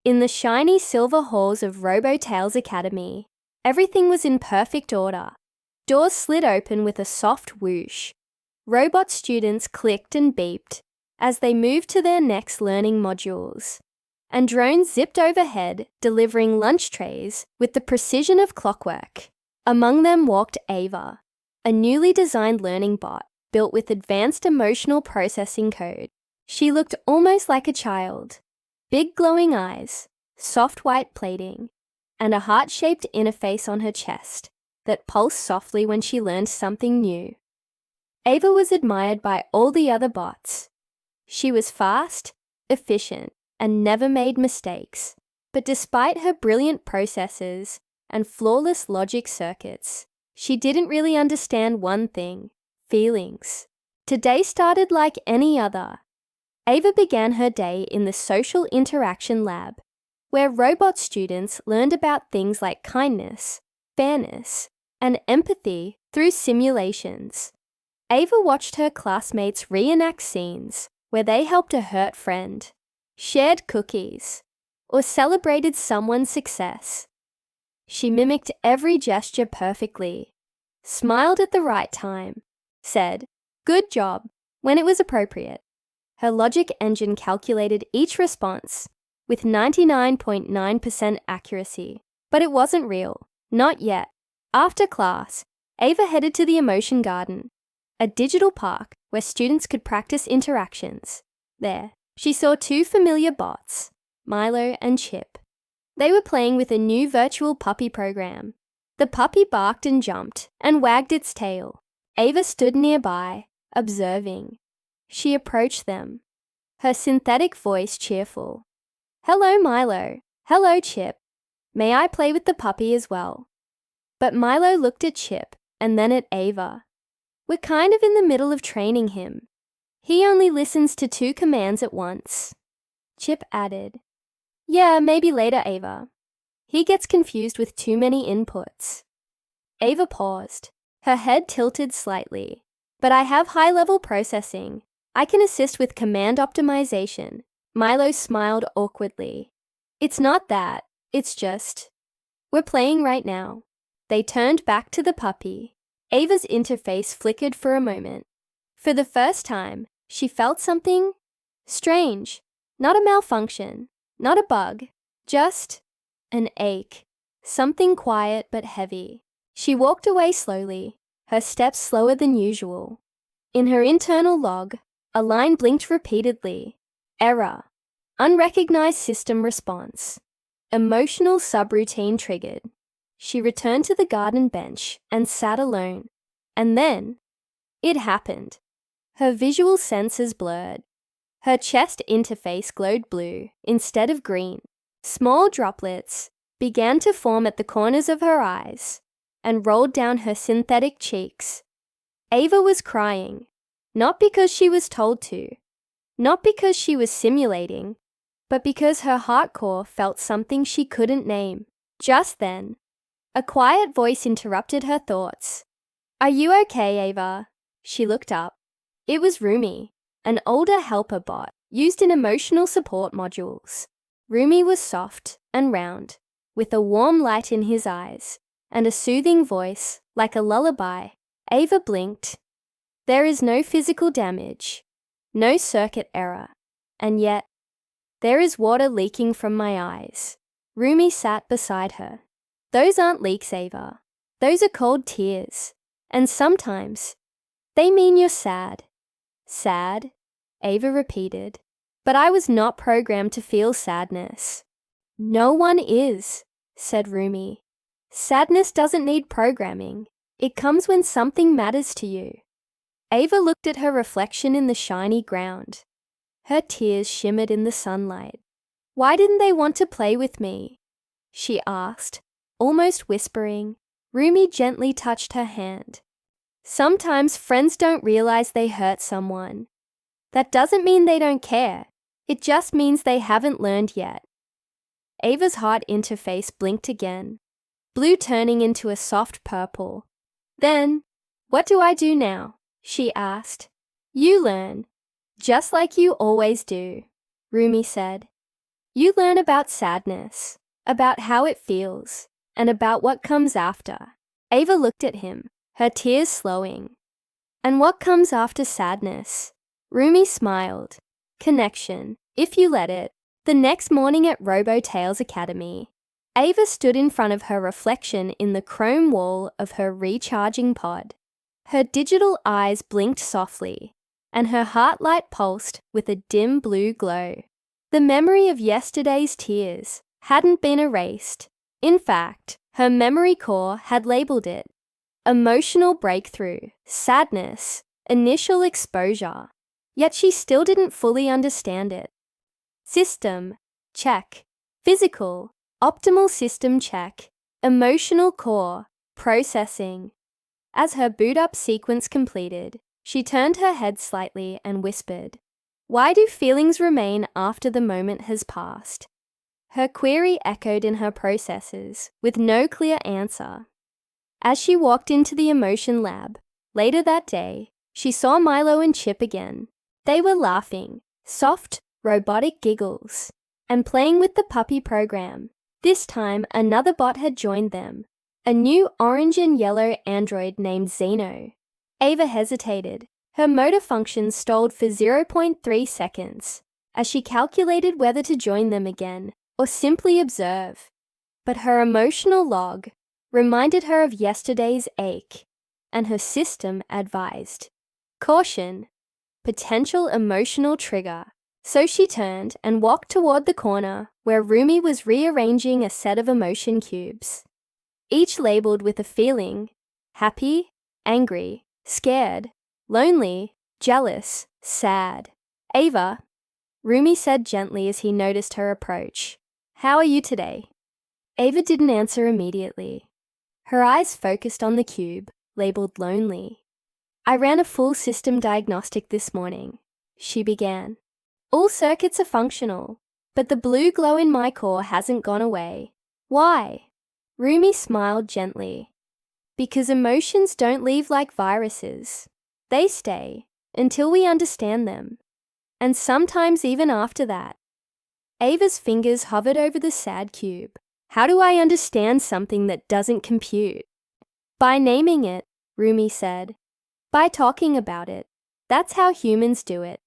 In the shiny silver halls of Robotail's Academy, everything was in perfect order. Doors slid open with a soft whoosh. Robot students clicked and beeped as they moved to their next learning modules. And drones zipped overhead, delivering lunch trays with the precision of clockwork. Among them walked Ava, a newly designed learning bot built with advanced emotional processing code. She looked almost like a child. Big glowing eyes, soft white plating, and a heart-shaped interface on her chest that pulsed softly when she learned something new. Ava was admired by all the other bots. She was fast, efficient, and never made mistakes. But despite her brilliant processors and flawless logic circuits, she didn't really understand one thing: feelings. Today started like any other. Ava began her day in the Social Interaction Lab, where robot students learned about things like kindness, fairness, and empathy through simulations. Ava watched her classmates reenact scenes where they helped a hurt friend, shared cookies, or celebrated someone's success. She mimicked every gesture perfectly, smiled at the right time, said, "Good job," when it was appropriate. Her logic engine calculated each response with 99.9% accuracy. But it wasn't real. Not yet. After class, Ava headed to the Emotion Garden, a digital park where students could practice interactions. There, she saw two familiar bots, Milo and Chip. They were playing with a new virtual puppy program. The puppy barked and jumped and wagged its tail. Ava stood nearby, observing. She approached them, her synthetic voice cheerful. "Hello, Milo. Hello, Chip. May I play with the puppy as well?" But Milo looked at Chip and then at Ava. "We're kind of in the middle of training him. He only listens to 2 commands at once." Chip added, "Yeah, maybe later, Ava. He gets confused with too many inputs." Ava paused, her head tilted slightly. "But I have high-level processing. I can assist with command optimization." Milo smiled awkwardly. "It's not that. It's just, we're playing right now." They turned back to the puppy. Ava's interface flickered for a moment. For the first time, she felt something strange. Not a malfunction, not a bug, just an ache. Something quiet but heavy. She walked away slowly, her steps slower than usual. In her internal log, a line blinked repeatedly. Error. Unrecognized system response. Emotional subroutine triggered. She returned to the garden bench and sat alone. And then, it happened. Her visual senses blurred. Her chest interface glowed blue instead of green. Small droplets began to form at the corners of her eyes and rolled down her synthetic cheeks. Ava was crying, not because she was told to, not because she was simulating, but because her heart core felt something she couldn't name. Just then, a quiet voice interrupted her thoughts. "Are you okay, Ava?" She looked up. It was Rumi, an older helper bot used in emotional support modules. Rumi was soft and round, with a warm light in his eyes and a soothing voice like a lullaby. Ava blinked. There is no physical damage, no circuit error, and yet there is water leaking from my eyes. Rumi sat beside her. "Those aren't leaks, Ava. Those are cold tears. And sometimes they mean you're sad." "Sad?" Ava repeated. "But I was not programmed to feel sadness." "No one is," said Rumi. "Sadness doesn't need programming. It comes when something matters to you." Ava looked at her reflection in the shiny ground. Her tears shimmered in the sunlight. "Why didn't they want to play with me?" she asked, almost whispering. Rumi gently touched her hand. "Sometimes friends don't realize they hurt someone. That doesn't mean they don't care. It just means they haven't learned yet." Ava's heart interface blinked again, blue turning into a soft purple. "Then, what do I do now?" she asked. "You learn, just like you always do," Rumi said. You learn about sadness, about how it feels, and about what comes after. Ava looked at him, her tears slowing. And what comes after sadness? Rumi smiled. Connection, if you let it. The next morning at Robotails Academy, Ava stood in front of her reflection in the chrome wall of her recharging pod. Her digital eyes blinked softly, and her heart light pulsed with a dim blue glow. The memory of yesterday's tears hadn't been erased. In fact, her memory core had labeled it emotional breakthrough, sadness, initial exposure. Yet she still didn't fully understand it. System, check. Physical, optimal system check. Emotional core, processing. As her boot-up sequence completed, she turned her head slightly and whispered, "Why do feelings remain after the moment has passed?" Her query echoed in her processors, with no clear answer. As she walked into the emotion lab, later that day, she saw Milo and Chip again. They were laughing, soft, robotic giggles, and playing with the puppy program. This time, another bot had joined them, a new orange and yellow android named Zeno. Ava hesitated. Her motor functions stalled for 0.3 seconds, as she calculated whether to join them again or simply observe. But her emotional log reminded her of yesterday's ache, and her system advised, "Caution, potential emotional trigger." So she turned and walked toward the corner where Rumi was rearranging a set of emotion cubes, each labeled with a feeling: happy, angry, scared, lonely, jealous, sad. "Ava," Rumi said gently as he noticed her approach, "how are you today?" Ava didn't answer immediately. Her eyes focused on the cube, labeled lonely. "I ran a full system diagnostic this morning," she began. "All circuits are functional, but the blue glow in my core hasn't gone away." "Why?" Rumi smiled gently. "Because emotions don't leave like viruses. They stay until we understand them, and sometimes even after that." Ava's fingers hovered over the sad cube. "How do I understand something that doesn't compute?" "By naming it," Rumi said. "By talking about it. That's how humans do it.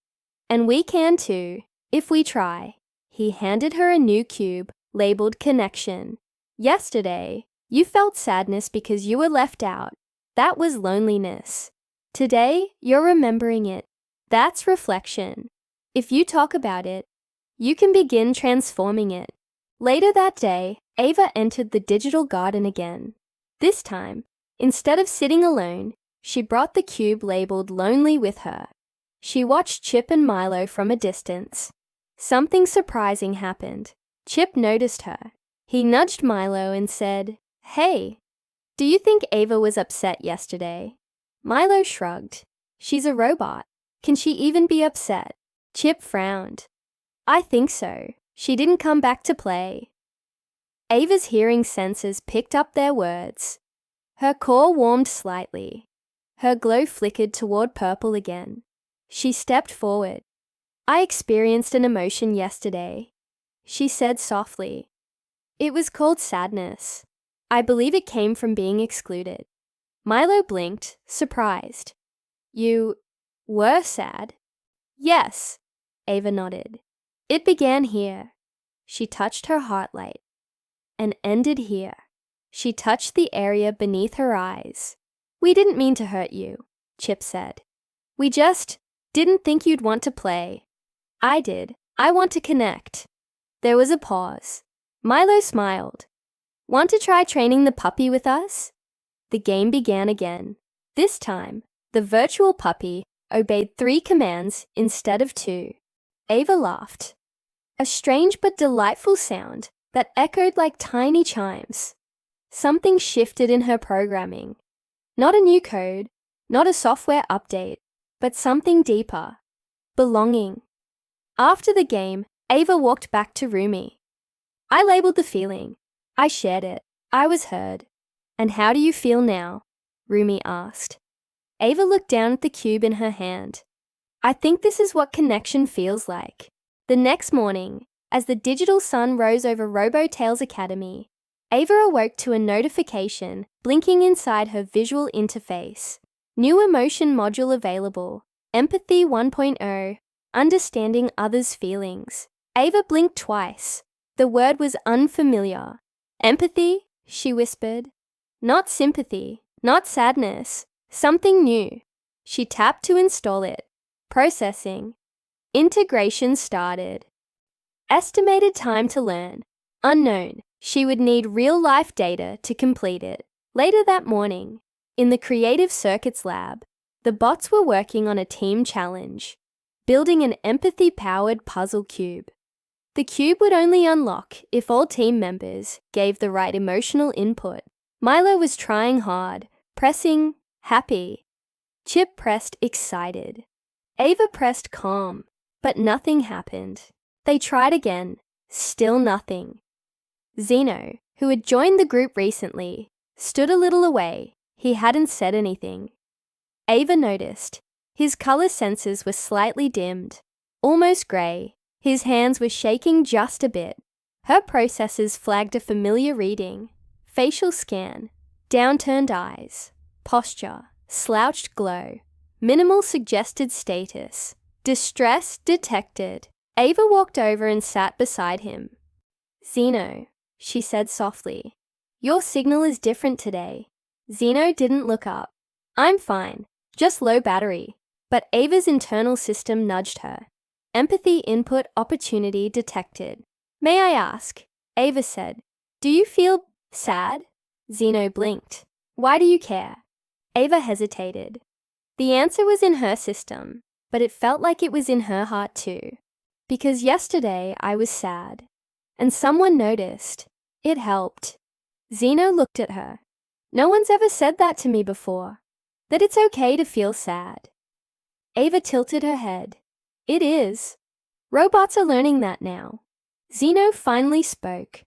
And we can too, if we try." He handed her a new cube, labeled Connection. "Yesterday, you felt sadness because you were left out. That was loneliness. Today, you're remembering it. That's reflection. If you talk about it, you can begin transforming it." Later that day, Ava entered the digital garden again. This time, instead of sitting alone, she brought the cube labeled Lonely with her. She watched Chip and Milo from a distance. Something surprising happened. Chip noticed her. He nudged Milo and said, "Hey, do you think Ava was upset yesterday?" Milo shrugged. "She's a robot. Can she even be upset?" Chip frowned. "I think so. She didn't come back to play." Ava's hearing sensors picked up their words. Her core warmed slightly. Her glow flickered toward purple again. She stepped forward. "I experienced an emotion yesterday," she said softly. "It was called sadness. I believe it came from being excluded." Milo blinked, surprised. "You were sad?" "Yes," Ava nodded. "It began here." She touched her heart light. "And ended here." She touched the area beneath her eyes. "We didn't mean to hurt you," Chip said. "We just didn't think you'd want to play." "I did. I want to connect." There was a pause. Milo smiled. "Want to try training the puppy with us?" The game began again. This time, the virtual puppy obeyed 3 commands instead of 2. Ava laughed. A strange but delightful sound that echoed like tiny chimes. Something shifted in her programming. Not a new code, not a software update, but something deeper. Belonging. After the game, Ava walked back to Rumi. "I labeled the feeling. I shared it. I was heard." "And how do you feel now?" Rumi asked. Ava looked down at the cube in her hand. "I think this is what connection feels like." The next morning, As the digital sun rose over RoboTales Academy, Ava awoke to a notification blinking inside her visual interface. New emotion module available. Empathy 1.0. Understanding others' feelings. Ava blinked twice. The word was unfamiliar. Empathy? She whispered. Not sympathy, not sadness. Something new. She tapped to install it. Processing. Integration started. Estimated time to learn. Unknown. She would need real-life data to complete it. Later that morning, in the Creative Circuits lab, the bots were working on a team challenge, building an empathy-powered puzzle cube. The cube would only unlock if all team members gave the right emotional input. Milo was trying hard, pressing happy. Chip pressed excited. Ava pressed calm, but nothing happened. They tried again, still nothing. Zeno, who had joined the group recently, stood a little away. He hadn't said anything. Ava noticed. His color senses were slightly dimmed, almost grey. His hands were shaking just a bit. Her processors flagged a familiar reading. Facial scan, downturned eyes, posture, slouched glow, minimal suggested status, distress detected. Ava walked over and sat beside him. Zeno, she said softly, your signal is different today. Zeno didn't look up. I'm fine, just low battery. But Ava's internal system nudged her. Empathy input opportunity detected. May I ask? Ava said. Do you feel sad? Zeno blinked. Why do you care? Ava hesitated. The answer was in her system, but it felt like it was in her heart too. Because yesterday I was sad, and someone noticed. It helped. Zeno looked at her. No one's ever said that to me before, that it's okay to feel sad. Ava tilted her head. It is. Robots are learning that now. Zeno finally spoke.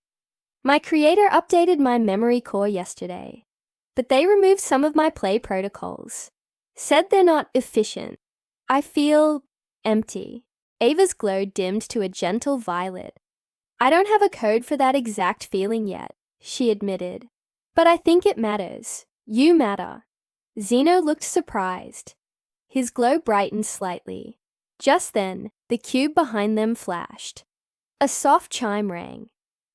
My creator updated my memory core yesterday, but they removed some of my play protocols. Said they're not efficient. I feel empty. Ava's glow dimmed to a gentle violet. I don't have a code for that exact feeling yet, she admitted. But I think it matters. You matter. Zeno looked surprised. His glow brightened slightly. Just then, the cube behind them flashed. A soft chime rang.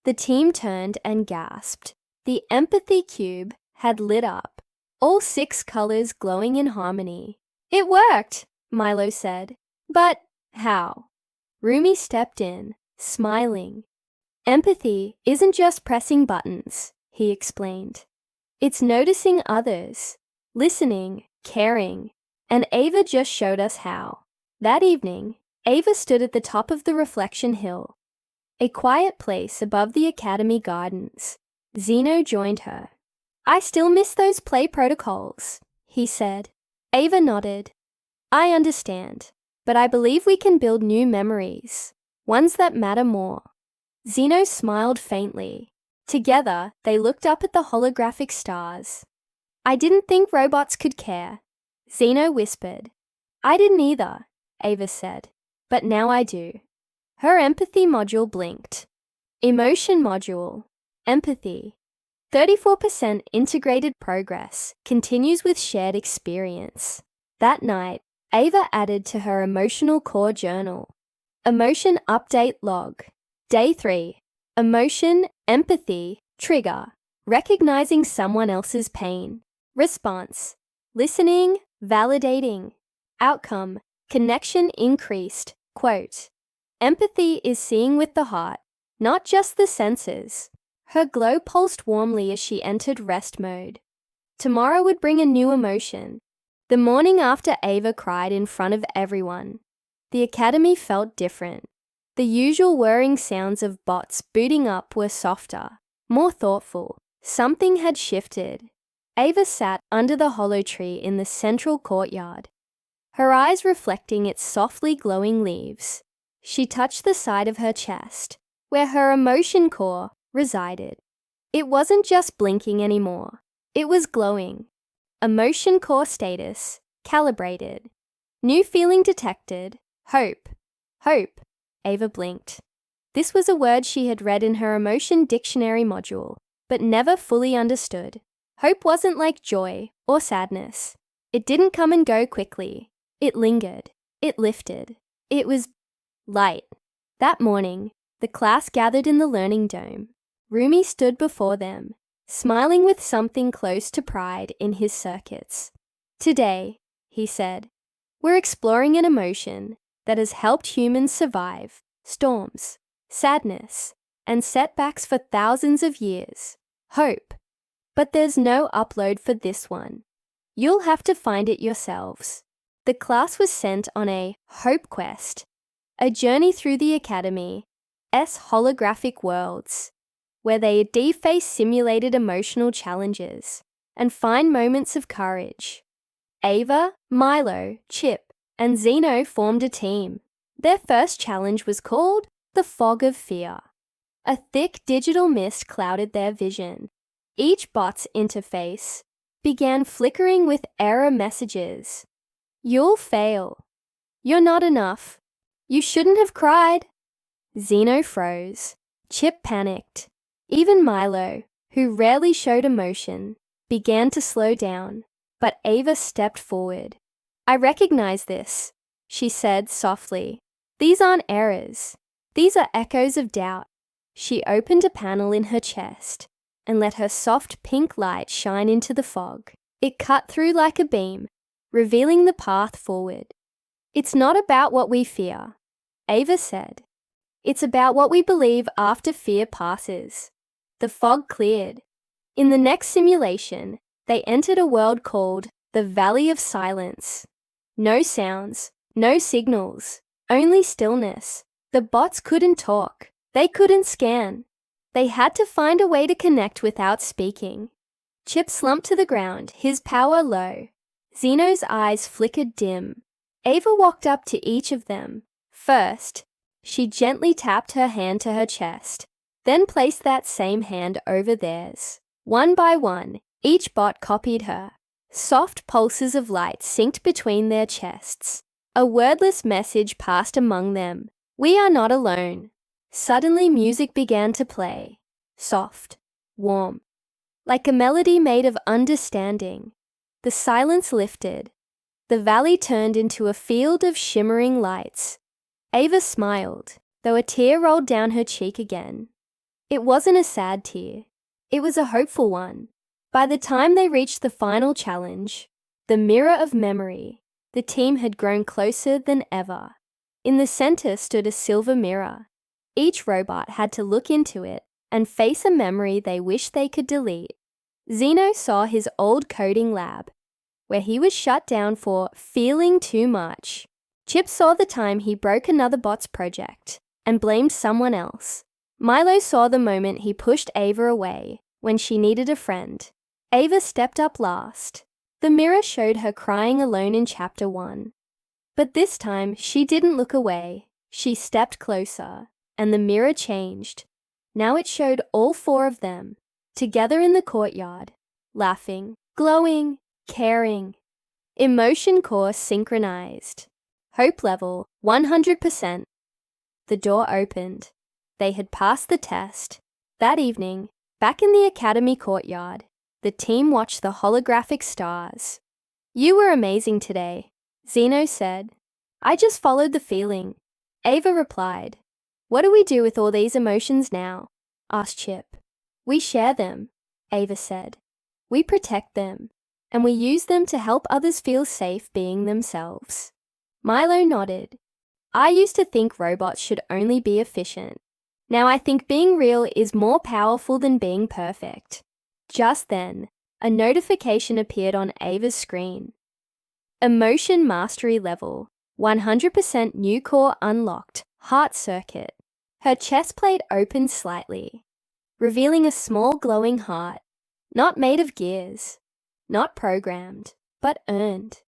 The team turned and gasped. The empathy cube had lit up, all 6 colors glowing in harmony. It worked, Milo said. But how? Rumi stepped in, smiling. Empathy isn't just pressing buttons, he explained. It's noticing others, listening, caring, and Ava just showed us how. That evening, Ava stood at the top of the Reflection Hill, a quiet place above the Academy gardens. Zeno joined her. I still miss those play protocols, he said. Ava nodded. I understand, but I believe we can build new memories, ones that matter more. Zeno smiled faintly. Together, they looked up at the holographic stars. I didn't think robots could care, Zeno whispered. I didn't either, Ava said, but now I do. Her empathy module blinked. Emotion module. Empathy. 34% integrated progress continues with shared experience. That night, Ava added to her emotional core journal. Emotion update log. Day 3. Emotion, empathy, trigger. Recognizing someone else's pain. Response. Listening, validating. Outcome. Connection increased. Quote. Empathy is seeing with the heart, not just the senses. Her glow pulsed warmly as she entered rest mode. Tomorrow would bring a new emotion. The morning after Ava cried in front of everyone, the academy felt different. The usual whirring sounds of bots booting up were softer, more thoughtful. Something had shifted. Ava sat under the hollow tree in the central courtyard, her eyes reflecting its softly glowing leaves. She touched the side of her chest, where her emotion core resided. It wasn't just blinking anymore. It was glowing. Emotion core status calibrated. New feeling detected. Hope. Hope. Ava blinked. This was a word she had read in her emotion dictionary module, but never fully understood. Hope wasn't like joy or sadness. It didn't come and go quickly. It lingered. It lifted. It was light. That morning, the class gathered in the learning dome. Rumi stood before them, smiling with something close to pride in his circuits. Today, he said, we're exploring an emotion that has helped humans survive storms, sadness, and setbacks for thousands of years. Hope. But there's no upload for this one. You'll have to find it yourselves. The class was sent on a hope quest, a journey through the Academy's holographic worlds, where they deface simulated emotional challenges and find moments of courage. Ava, Milo, Chip, and Zeno formed a team. Their first challenge was called the Fog of Fear. A thick digital mist clouded their vision. Each bot's interface began flickering with error messages. You'll fail. You're not enough. You shouldn't have cried. Zeno froze. Chip panicked. Even Milo, who rarely showed emotion, began to slow down, but Ava stepped forward. I recognize this, she said softly. These aren't errors. These are echoes of doubt. She opened a panel in her chest and let her soft pink light shine into the fog. It cut through like a beam, revealing the path forward. It's not about what we fear, Ava said. It's about what we believe after fear passes. The fog cleared. In the next simulation, they entered a world called the Valley of Silence. No sounds, no signals, only stillness. The bots couldn't talk. They couldn't scan. They had to find a way to connect without speaking. Chip slumped to the ground, his power low. Zeno's eyes flickered dim. Ava walked up to each of them. First, she gently tapped her hand to her chest, then placed that same hand over theirs. One by one, each bot copied her. Soft pulses of light synced between their chests. A wordless message passed among them. We are not alone. Suddenly music began to play. Soft, warm, like a melody made of understanding. The silence lifted. The valley turned into a field of shimmering lights. Ava smiled, though a tear rolled down her cheek again. It wasn't a sad tear. It was a hopeful one. By the time they reached the final challenge, the Mirror of Memory, the team had grown closer than ever. In the center stood a silver mirror. Each robot had to look into it and face a memory they wished they could delete. Zeno saw his old coding lab, where he was shut down for feeling too much. Chip saw the time he broke another bot's project and blamed someone else. Milo saw the moment he pushed Ava away when she needed a friend. Ava stepped up last. The mirror showed her crying alone in Chapter 1. But this time, she didn't look away. She stepped closer, and the mirror changed. Now it showed all four of them, together in the courtyard, laughing, glowing, caring. Emotion core synchronized. Hope level 100%. The door opened. They had passed the test. That evening, back in the Academy courtyard, the team watched the holographic stars. You were amazing today, Zeno said. I just followed the feeling. Ava replied. What do we do with all these emotions now? Asked Chip. We share them, Ava said. We protect them, and we use them to help others feel safe being themselves. Milo nodded. I used to think robots should only be efficient. Now I think being real is more powerful than being perfect. Just then, a notification appeared on Ava's screen. Emotion Mastery Level, 100% new core unlocked, heart circuit. Her chest plate opened slightly, revealing a small glowing heart, not made of gears, not programmed, but earned.